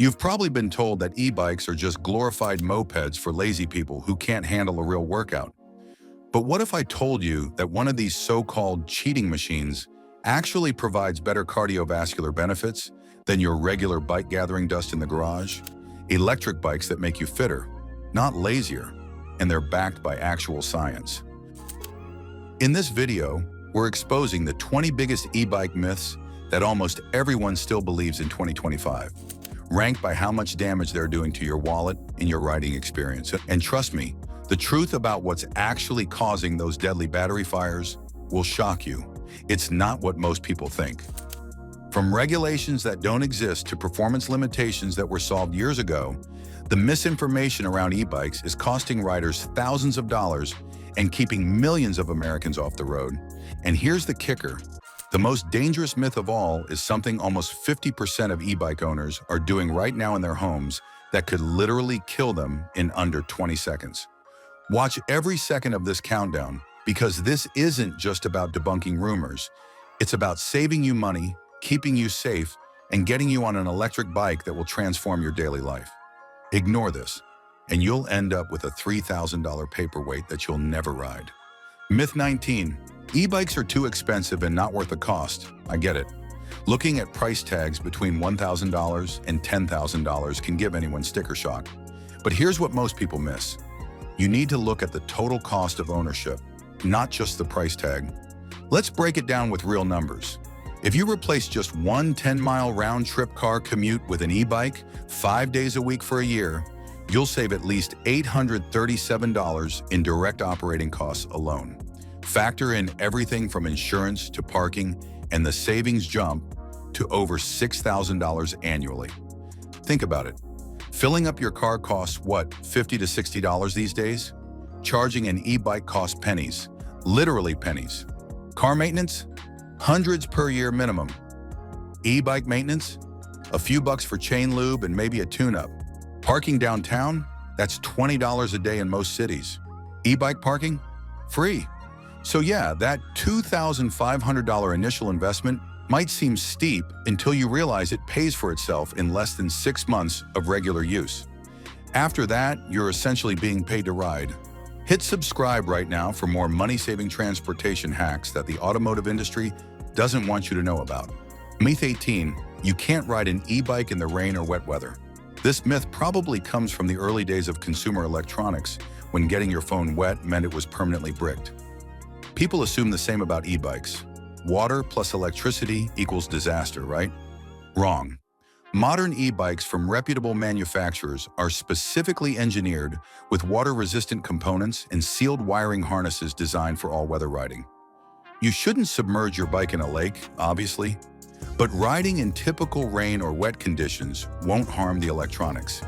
You've probably been told that e-bikes are just glorified mopeds for lazy people who can't handle a real workout. But what if I told you that one of these so-called cheating machines actually provides better cardiovascular benefits than your regular bike gathering dust in the garage? Electric bikes that make you fitter, not lazier, and they're backed by actual science. In this video, we're exposing the 20 biggest e-bike myths that almost everyone still believes in 2025, ranked by how much damage they're doing to your wallet and your riding experience. And trust me, the truth about what's actually causing those deadly battery fires will shock you. It's not what most people think. From regulations that don't exist to performance limitations that were solved years ago, the misinformation around e-bikes is costing riders thousands of dollars and keeping millions of Americans off the road. And here's the kicker. The most dangerous myth of all is something almost 50% of e-bike owners are doing right now in their homes that could literally kill them in under 20 seconds. Watch every second of this countdown, because this isn't just about debunking rumors. It's about saving you money, keeping you safe, and getting you on an electric bike that will transform your daily life. Ignore this, and you'll end up with a $3,000 paperweight that you'll never ride. Myth 19. E-bikes are too expensive and not worth the cost. I get it. Looking at price tags between $1,000 and $10,000 can give anyone sticker shock. But here's what most people miss. You need to look at the total cost of ownership, not just the price tag. Let's break it down with real numbers. If you replace just one 10-mile round-trip car commute with an e-bike 5 days a week for a year, you'll save at least $837 in direct operating costs alone. Factor in everything from insurance to parking, and the savings jump to over $6,000 annually. Think about it. Filling up your car costs what, $50 to $60 these days? Charging an e-bike costs pennies, literally pennies. Car maintenance? Hundreds per year minimum. E-bike maintenance? A few bucks for chain lube and maybe a tune-up. Parking downtown? That's $20 a day in most cities. E-bike parking? Free. So yeah, that $2,500 initial investment might seem steep until you realize it pays for itself in less than 6 months of regular use. After that, you're essentially being paid to ride. Hit subscribe right now for more money-saving transportation hacks that the automotive industry doesn't want you to know about. Myth 18. You can't ride an e-bike in the rain or wet weather. This myth probably comes from the early days of consumer electronics, when getting your phone wet meant it was permanently bricked. People assume the same about e-bikes. Water plus electricity equals disaster, right? Wrong. Modern e-bikes from reputable manufacturers are specifically engineered with water-resistant components and sealed wiring harnesses designed for all-weather riding. You shouldn't submerge your bike in a lake, obviously, but riding in typical rain or wet conditions won't harm the electronics.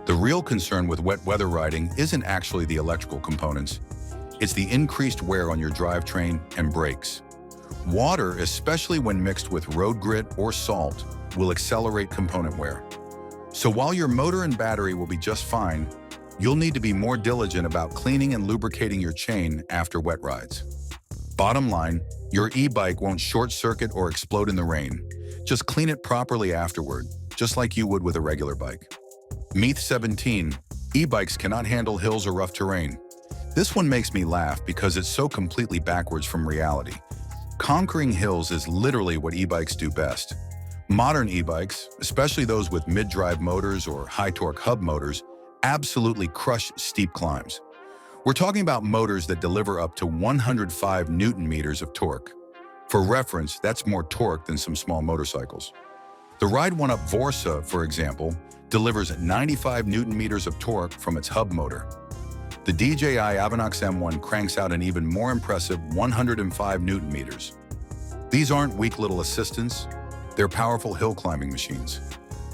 The real concern with wet weather riding isn't actually the electrical components. It's the increased wear on your drivetrain and brakes. Water, especially when mixed with road grit or salt, will accelerate component wear. So while your motor and battery will be just fine, you'll need to be more diligent about cleaning and lubricating your chain after wet rides. Bottom line, your e-bike won't short-circuit or explode in the rain. Just clean it properly afterward, just like you would with a regular bike. Myth 17. E-bikes cannot handle hills or rough terrain. This one makes me laugh because it's so completely backwards from reality. Conquering hills is literally what e-bikes do best. Modern e-bikes, especially those with mid-drive motors or high-torque hub motors, absolutely crush steep climbs. We're talking about motors that deliver up to 105 Newton-meters of torque. For reference, that's more torque than some small motorcycles. The Ride 1-Up Vorsa, for example, delivers 95 Newton-meters of torque from its hub motor. The DJI Avinox M1 cranks out an even more impressive 105 Newton-meters. These aren't weak little assistants, they're powerful hill climbing machines.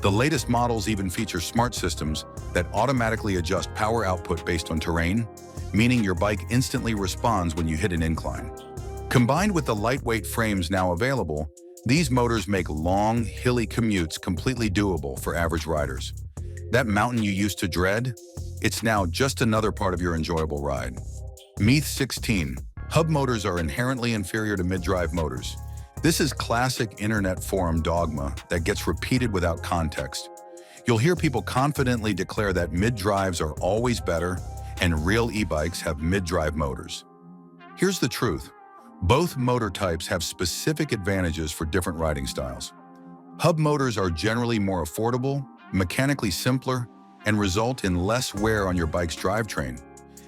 The latest models even feature smart systems that automatically adjust power output based on terrain, meaning your bike instantly responds when you hit an incline. Combined with the lightweight frames now available, these motors make long, hilly commutes completely doable for average riders. That mountain you used to dread? It's now just another part of your enjoyable ride. Myth 16. Hub motors are inherently inferior to mid-drive motors. This is classic internet forum dogma that gets repeated without context. You'll hear people confidently declare that mid-drives are always better and real e-bikes have mid-drive motors. Here's the truth. Both motor types have specific advantages for different riding styles. Hub motors are generally more affordable, mechanically simpler, and result in less wear on your bike's drivetrain.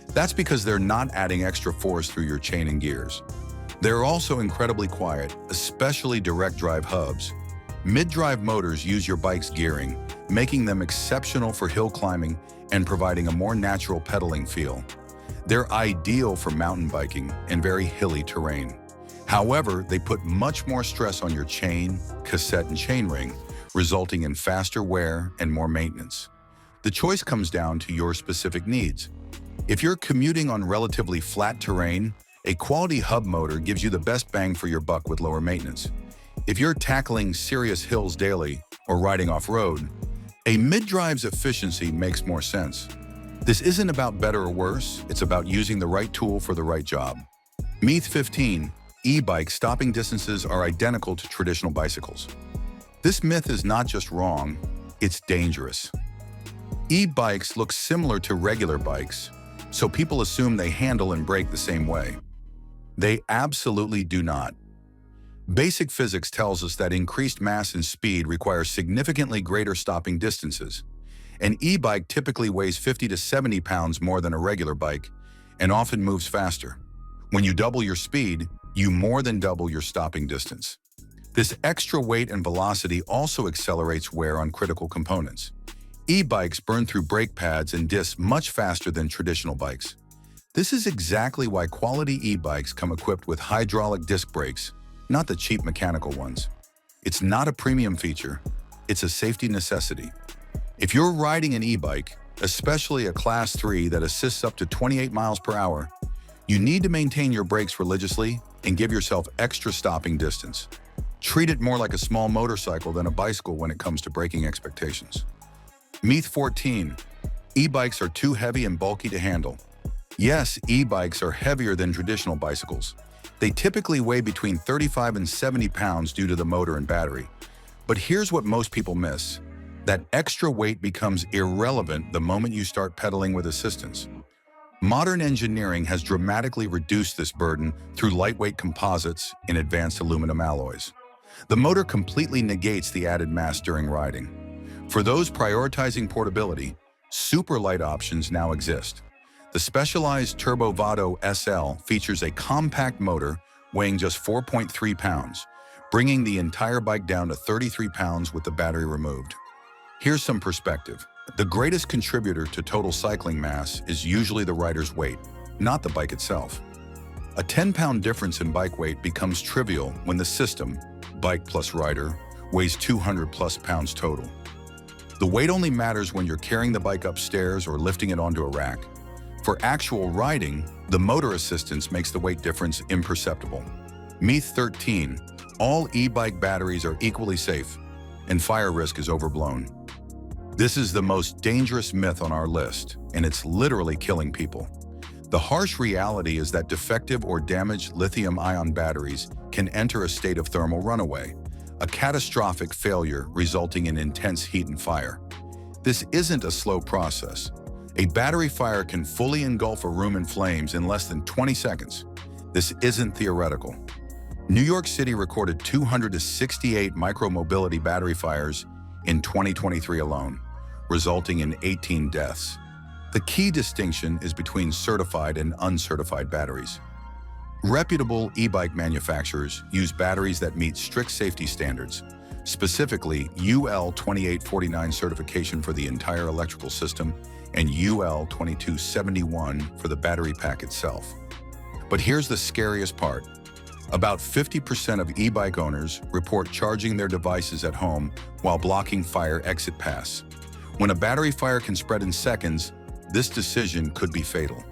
That's because they're not adding extra force through your chain and gears. They're also incredibly quiet, especially direct drive hubs. Mid-drive motors use your bike's gearing, making them exceptional for hill climbing and providing a more natural pedaling feel. They're ideal for mountain biking and very hilly terrain. However, they put much more stress on your chain, cassette, and chainring, resulting in faster wear and more maintenance. The choice comes down to your specific needs. If you're commuting on relatively flat terrain, a quality hub motor gives you the best bang for your buck with lower maintenance. If you're tackling serious hills daily or riding off-road, a mid-drive's efficiency makes more sense. This isn't about better or worse, it's about using the right tool for the right job. Myth 15. E-bike stopping distances are identical to traditional bicycles. This myth is not just wrong, it's dangerous. E-bikes look similar to regular bikes, so people assume they handle and brake the same way. They absolutely do not. Basic physics tells us that increased mass and speed requires significantly greater stopping distances. An e-bike typically weighs 50 to 70 pounds more than a regular bike and often moves faster. When you double your speed, you more than double your stopping distance. This extra weight and velocity also accelerates wear on critical components. E-bikes burn through brake pads and discs much faster than traditional bikes. This is exactly why quality e-bikes come equipped with hydraulic disc brakes, not the cheap mechanical ones. It's not a premium feature, it's a safety necessity. If you're riding an e-bike, especially a Class 3 that assists up to 28 miles per hour, you need to maintain your brakes religiously and give yourself extra stopping distance. Treat it more like a small motorcycle than a bicycle when it comes to braking expectations. Myth 14. E-bikes are too heavy and bulky to handle. Yes, e-bikes are heavier than traditional bicycles. They typically weigh between 35 and 70 pounds due to the motor and battery. But here's what most people miss. That extra weight becomes irrelevant the moment you start pedaling with assistance. Modern engineering has dramatically reduced this burden through lightweight composites and advanced aluminum alloys. The motor completely negates the added mass during riding. For those prioritizing portability, super light options now exist. The specialized Turbo Vado SL features a compact motor weighing just 4.3 pounds, bringing the entire bike down to 33 pounds with the battery removed. Here's some perspective. The greatest contributor to total cycling mass is usually the rider's weight, not the bike itself. A 10-pound difference in bike weight becomes trivial when the system, bike plus rider, weighs 200 plus pounds total. The weight only matters when you're carrying the bike upstairs or lifting it onto a rack. For actual riding, the motor assistance makes the weight difference imperceptible. Myth 13. All e-bike batteries are equally safe, and fire risk is overblown. This is the most dangerous myth on our list, and it's literally killing people. The harsh reality is that defective or damaged lithium-ion batteries can enter a state of thermal runaway, a catastrophic failure resulting in intense heat and fire. This isn't a slow process. A battery fire can fully engulf a room in flames in less than 20 seconds. This isn't theoretical. New York City recorded 268 micromobility battery fires in 2023 alone, resulting in 18 deaths. The key distinction is between certified and uncertified batteries. Reputable e-bike manufacturers use batteries that meet strict safety standards, specifically UL 2849 certification for the entire electrical system and UL 2271 for the battery pack itself. But here's the scariest part. About 50% of e-bike owners report charging their devices at home while blocking fire exit paths. When a battery fire can spread in seconds, this decision could be fatal.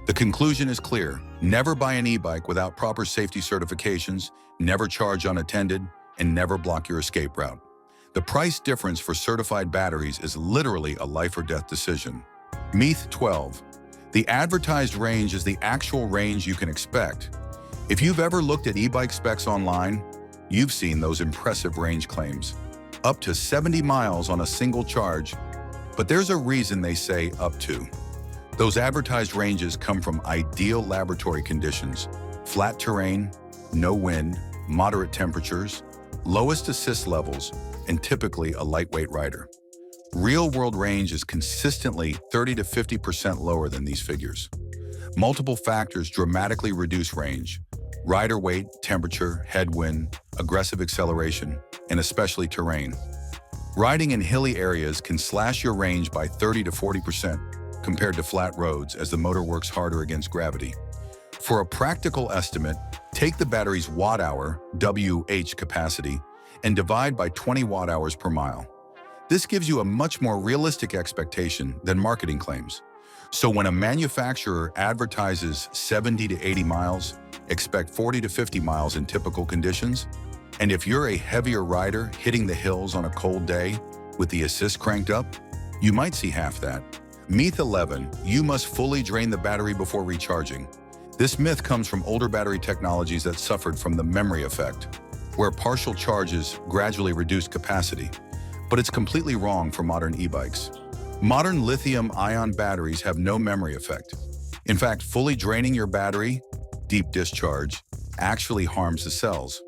The conclusion is clear. Never buy an e-bike without proper safety certifications, never charge unattended, and never block your escape route. The price difference for certified batteries is literally a life or death decision. Myth 12. The advertised range is the actual range you can expect. If you've ever looked at e-bike specs online, you've seen those impressive range claims. up to 70 miles on a single charge, but there's a reason they say up to. Those advertised ranges come from ideal laboratory conditions: flat terrain, no wind, moderate temperatures, lowest assist levels, and typically a lightweight rider. Real-world range is consistently 30 to 50% lower than these figures. Multiple factors dramatically reduce range: rider weight, temperature, headwind, aggressive acceleration, and especially terrain. Riding in hilly areas can slash your range by 30 to 40% compared to flat roads as the motor works harder against gravity. For a practical estimate, take the battery's watt-hour (WH) capacity and divide by 20 watt-hours per mile. This gives you a much more realistic expectation than marketing claims. So when a manufacturer advertises 70 to 80 miles, expect 40 to 50 miles in typical conditions. And if you're a heavier rider hitting the hills on a cold day with the assist cranked up, you might see half that. Myth 11, you must fully drain the battery before recharging. This myth comes from older battery technologies that suffered from the memory effect, where partial charges gradually reduced capacity. But it's completely wrong for modern e-bikes. Modern lithium-ion batteries have no memory effect. In fact, fully draining your battery, deep discharge, actually harms the cells.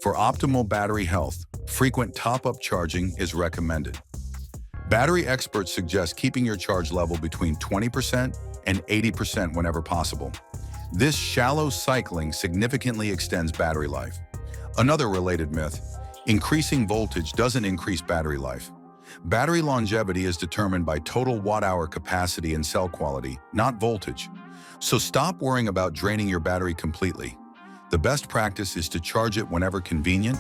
For optimal battery health, frequent top-up charging is recommended. Battery experts suggest keeping your charge level between 20% and 80% whenever possible. This shallow cycling significantly extends battery life. Another related myth: increasing voltage doesn't increase battery life. Battery longevity is determined by total watt-hour capacity and cell quality, not voltage. So stop worrying about draining your battery completely. The best practice is to charge it whenever convenient,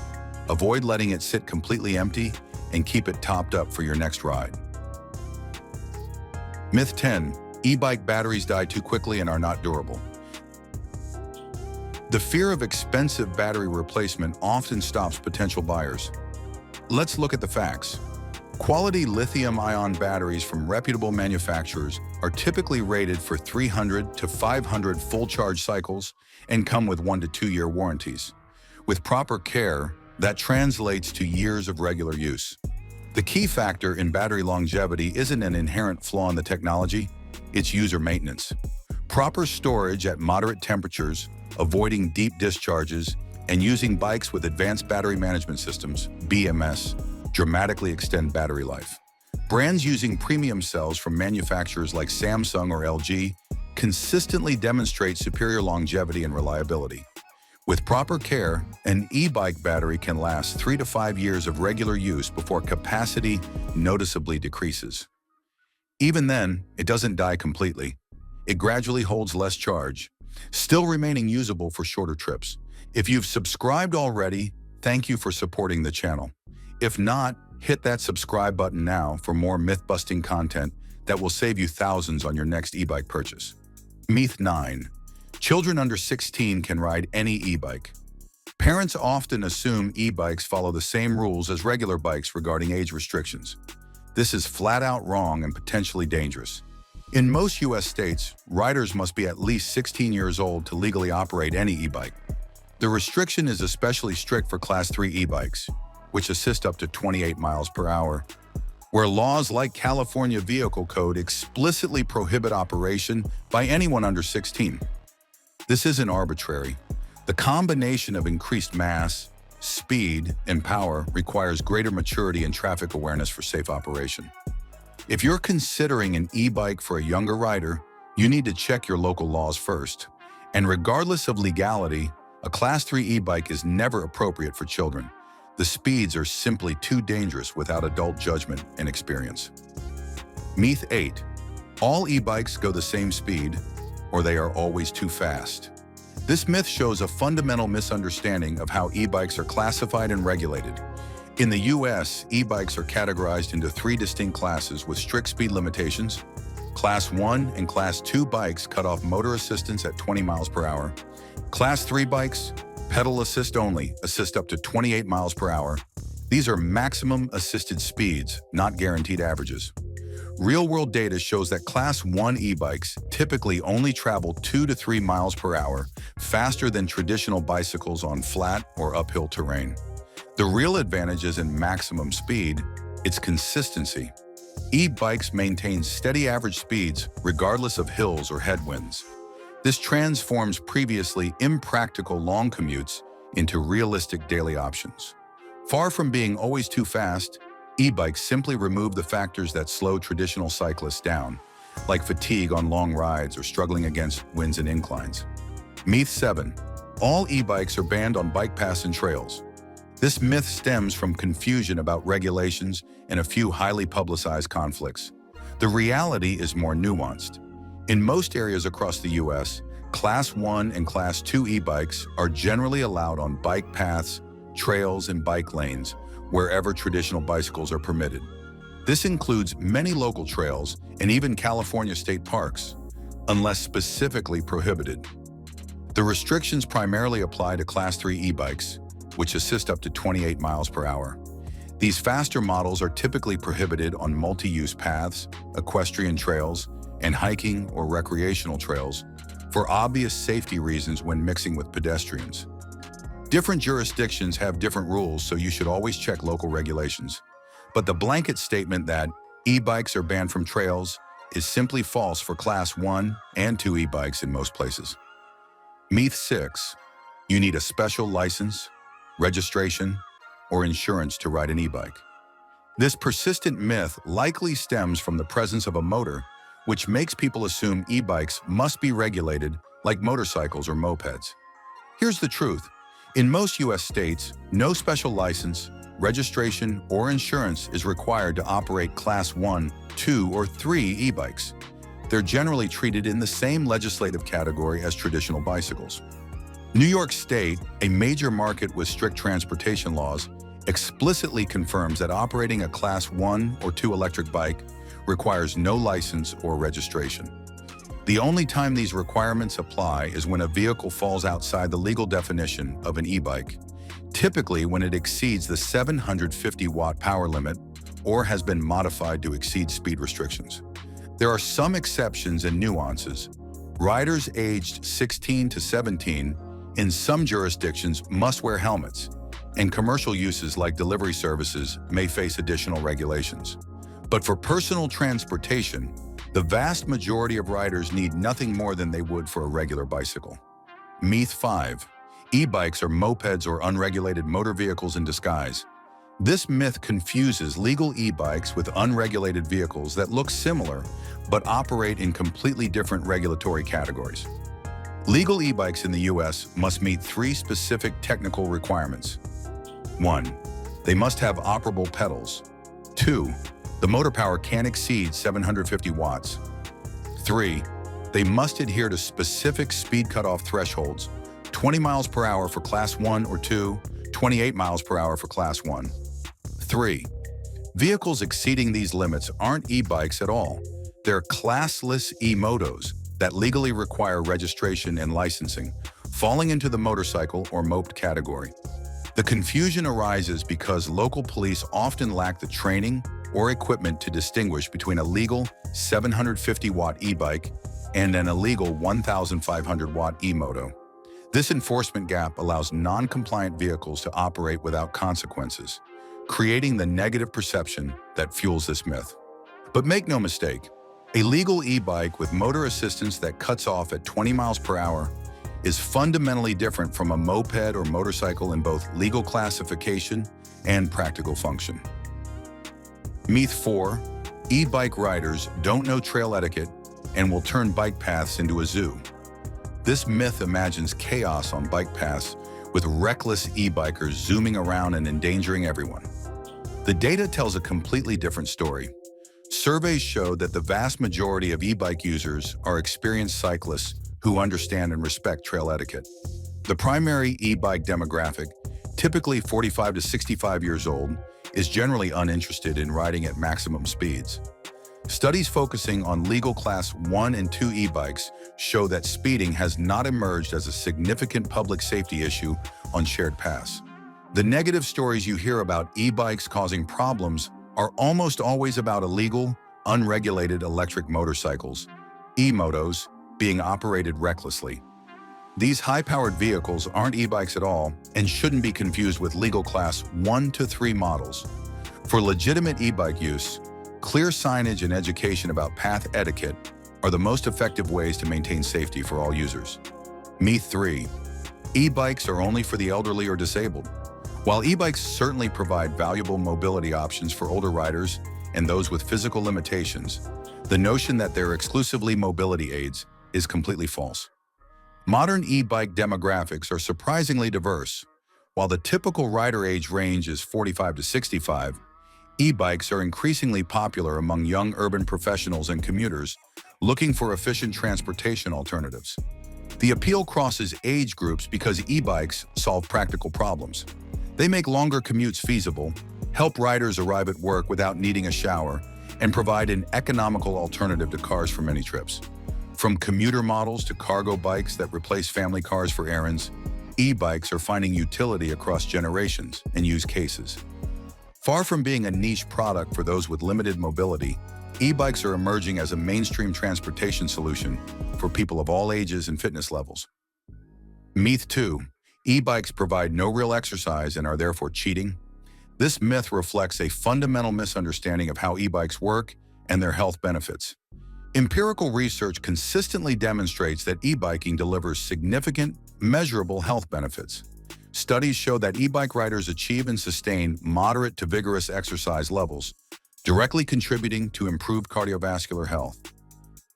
avoid letting it sit completely empty, and keep it topped up for your next ride. Myth 10, e-bike batteries die too quickly and are not durable. The fear of expensive battery replacement often stops potential buyers. Let's look at the facts. Quality lithium-ion batteries from reputable manufacturers are typically rated for 300 to 500 full charge cycles and come with 1 to 2 year warranties. With proper care, that translates to years of regular use. The key factor in battery longevity isn't an inherent flaw in the technology, it's user maintenance. Proper storage at moderate temperatures, avoiding deep discharges, and using bikes with advanced battery management systems, BMS, dramatically extend battery life. Brands using premium cells from manufacturers like Samsung or LG consistently demonstrate superior longevity and reliability. With proper care, an e-bike battery can last 3 to 5 years of regular use before capacity noticeably decreases. Even then, it doesn't die completely. It gradually holds less charge, still remaining usable for shorter trips. If you've subscribed already, thank you for supporting the channel. If not, hit that subscribe button now for more myth-busting content that will save you thousands on your next e-bike purchase. Myth 9. Children under 16 can ride any e-bike. Parents often assume e-bikes follow the same rules as regular bikes regarding age restrictions. This is flat out wrong and potentially dangerous. In most US states, riders must be at least 16 years old to legally operate any e-bike. The restriction is especially strict for Class 3 e-bikes, which assist up to 28 miles per hour, where laws like California Vehicle Code explicitly prohibit operation by anyone under 16. This isn't arbitrary. The combination of increased mass, speed, and power requires greater maturity and traffic awareness for safe operation. If you're considering an e-bike for a younger rider, you need to check your local laws first. And regardless of legality, a Class 3 e-bike is never appropriate for children. The speeds are simply too dangerous without adult judgment and experience. Myth 8. All e-bikes go the same speed, or they are always too fast. This myth shows a fundamental misunderstanding of how e-bikes are classified and regulated. In the US, e-bikes are categorized into 3 distinct classes with strict speed limitations. Class 1 and Class 2 bikes cut off motor assistance at 20 miles per hour. Class 3 bikes, pedal assist only, assist up to 28 miles per hour. These are maximum assisted speeds, not guaranteed averages. Real-world data shows that Class 1 e-bikes typically only travel 2 to 3 miles per hour, faster than traditional bicycles on flat or uphill terrain. The real advantage isn't maximum speed, it's consistency. E-bikes maintain steady average speeds regardless of hills or headwinds. This transforms previously impractical long commutes into realistic daily options. Far from being always too fast, e-bikes simply remove the factors that slow traditional cyclists down, like fatigue on long rides or struggling against winds and inclines. Myth 7. All e-bikes are banned on bike paths and trails. This myth stems from confusion about regulations and a few highly publicized conflicts. The reality is more nuanced. In most areas across the U.S., Class 1 and Class 2 e-bikes are generally allowed on bike paths, trails, and bike lanes, wherever traditional bicycles are permitted. This includes many local trails and even California state parks, unless specifically prohibited. The restrictions primarily apply to Class 3 e-bikes, which assist up to 28 miles per hour. These faster models are typically prohibited on multi-use paths, equestrian trails, and hiking or recreational trails for obvious safety reasons when mixing with pedestrians. Different jurisdictions have different rules, so you should always check local regulations. But the blanket statement that e-bikes are banned from trails is simply false for Class 1 and 2 e-bikes in most places. Myth 6. You need a special license, registration, or insurance to ride an e-bike. This persistent myth likely stems from the presence of a motor, which makes people assume e-bikes must be regulated like motorcycles or mopeds. Here's the truth. In most U.S. states, no special license, registration, or insurance is required to operate Class 1, 2, or 3 e-bikes. They're generally treated in the same legislative category as traditional bicycles. New York State, a major market with strict transportation laws, explicitly confirms that operating a Class 1 or 2 electric bike requires no license or registration. The only time these requirements apply is when a vehicle falls outside the legal definition of an e-bike, typically when it exceeds the 750-watt power limit or has been modified to exceed speed restrictions. There are some exceptions and nuances. Riders aged 16 to 17 in some jurisdictions must wear helmets, and commercial uses like delivery services may face additional regulations. But for personal transportation, the vast majority of riders need nothing more than they would for a regular bicycle. Myth 5. E-bikes are mopeds or unregulated motor vehicles in disguise. This myth confuses legal e-bikes with unregulated vehicles that look similar but operate in completely different regulatory categories. Legal e-bikes in the U.S. must meet 3 specific technical requirements. 1. They must have operable pedals. 2. The motor power can't exceed 750 watts. 3. They must adhere to specific speed cutoff thresholds, 20 miles per hour for Class 1 or 2, 28 miles per hour for Class 1. 3. Vehicles exceeding these limits aren't e-bikes at all. They're classless e-motos that legally require registration and licensing, falling into the motorcycle or moped category. The confusion arises because local police often lack the training or equipment to distinguish between a legal 750-watt e-bike and an illegal 1,500-watt e-moto. This enforcement gap allows non-compliant vehicles to operate without consequences, creating the negative perception that fuels this myth. But make no mistake, a legal e-bike with motor assistance that cuts off at 20 miles per hour is fundamentally different from a moped or motorcycle in both legal classification and practical function. Myth 4. E-bike riders don't know trail etiquette and will turn bike paths into a zoo. This myth imagines chaos on bike paths with reckless e-bikers zooming around and endangering everyone. The data tells a completely different story. Surveys show that the vast majority of e-bike users are experienced cyclists who understand and respect trail etiquette. The primary e-bike demographic, typically 45 to 65 years old, is generally uninterested in riding at maximum speeds. Studies focusing on legal Class 1 and 2 e-bikes show that speeding has not emerged as a significant public safety issue on shared paths. The negative stories you hear about e-bikes causing problems are almost always about illegal, unregulated electric motorcycles, e-motos, being operated recklessly. These high-powered vehicles aren't e-bikes at all and shouldn't be confused with legal class 1 to 3 models. For legitimate e-bike use, clear signage and education about path etiquette are the most effective ways to maintain safety for all users. Myth 3. E-bikes are only for the elderly or disabled. While e-bikes certainly provide valuable mobility options for older riders and those with physical limitations, the notion that they're exclusively mobility aids is completely false. Modern e-bike demographics are surprisingly diverse. While the typical rider age range is 45 to 65, e-bikes are increasingly popular among young urban professionals and commuters looking for efficient transportation alternatives. The appeal crosses age groups because e-bikes solve practical problems. They make longer commutes feasible, help riders arrive at work without needing a shower, and provide an economical alternative to cars for many trips. From commuter models to cargo bikes that replace family cars for errands, e-bikes are finding utility across generations and use cases. Far from being a niche product for those with limited mobility, e-bikes are emerging as a mainstream transportation solution for people of all ages and fitness levels. Myth 2. E-bikes provide no real exercise and are therefore cheating. This myth reflects a fundamental misunderstanding of how e-bikes work and their health benefits. Empirical research consistently demonstrates that e-biking delivers significant, measurable health benefits. Studies show that e-bike riders achieve and sustain moderate to vigorous exercise levels, directly contributing to improved cardiovascular health.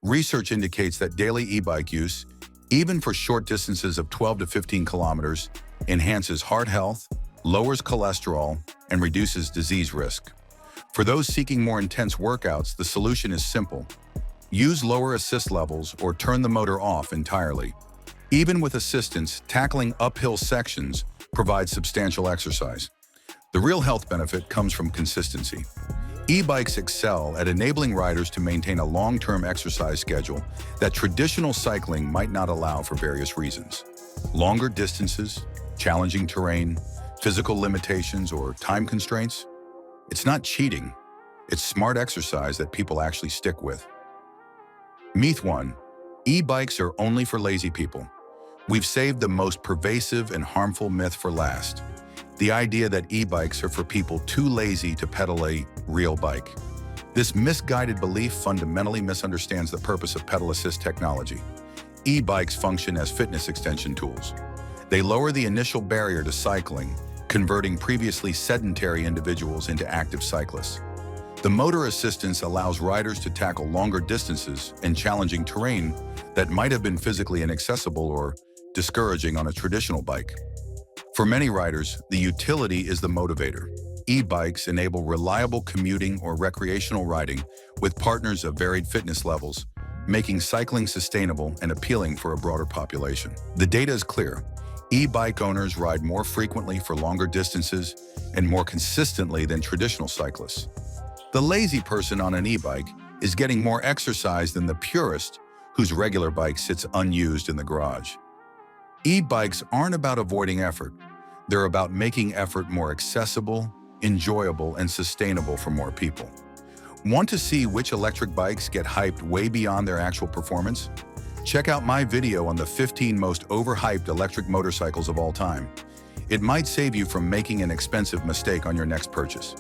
Research indicates that daily e-bike use, even for short distances of 12 to 15 kilometers, enhances heart health, lowers cholesterol, and reduces disease risk. For those seeking more intense workouts, the solution is simple. Use lower assist levels or turn the motor off entirely. Even with assistance, tackling uphill sections provides substantial exercise. The real health benefit comes from consistency. E-bikes excel at enabling riders to maintain a long-term exercise schedule that traditional cycling might not allow for various reasons. Longer distances, challenging terrain, physical limitations, or time constraints? It's not cheating. It's smart exercise that people actually stick with. Myth 1. E-bikes are only for lazy people. We've saved the most pervasive and harmful myth for last. The idea that e-bikes are for people too lazy to pedal a real bike. This misguided belief fundamentally misunderstands the purpose of pedal assist technology. E-bikes function as fitness extension tools. They lower the initial barrier to cycling, converting previously sedentary individuals into active cyclists. The motor assistance allows riders to tackle longer distances and challenging terrain that might have been physically inaccessible or discouraging on a traditional bike. For many riders, the utility is the motivator. E-bikes enable reliable commuting or recreational riding with partners of varied fitness levels, making cycling sustainable and appealing for a broader population. The data is clear. E-bike owners ride more frequently for longer distances and more consistently than traditional cyclists. The lazy person on an e-bike is getting more exercise than the purist whose regular bike sits unused in the garage. E-bikes aren't about avoiding effort. They're about making effort more accessible, enjoyable, and sustainable for more people. Want to see which electric bikes get hyped way beyond their actual performance? Check out my video on the 15 most overhyped electric motorcycles of all time. It might save you from making an expensive mistake on your next purchase.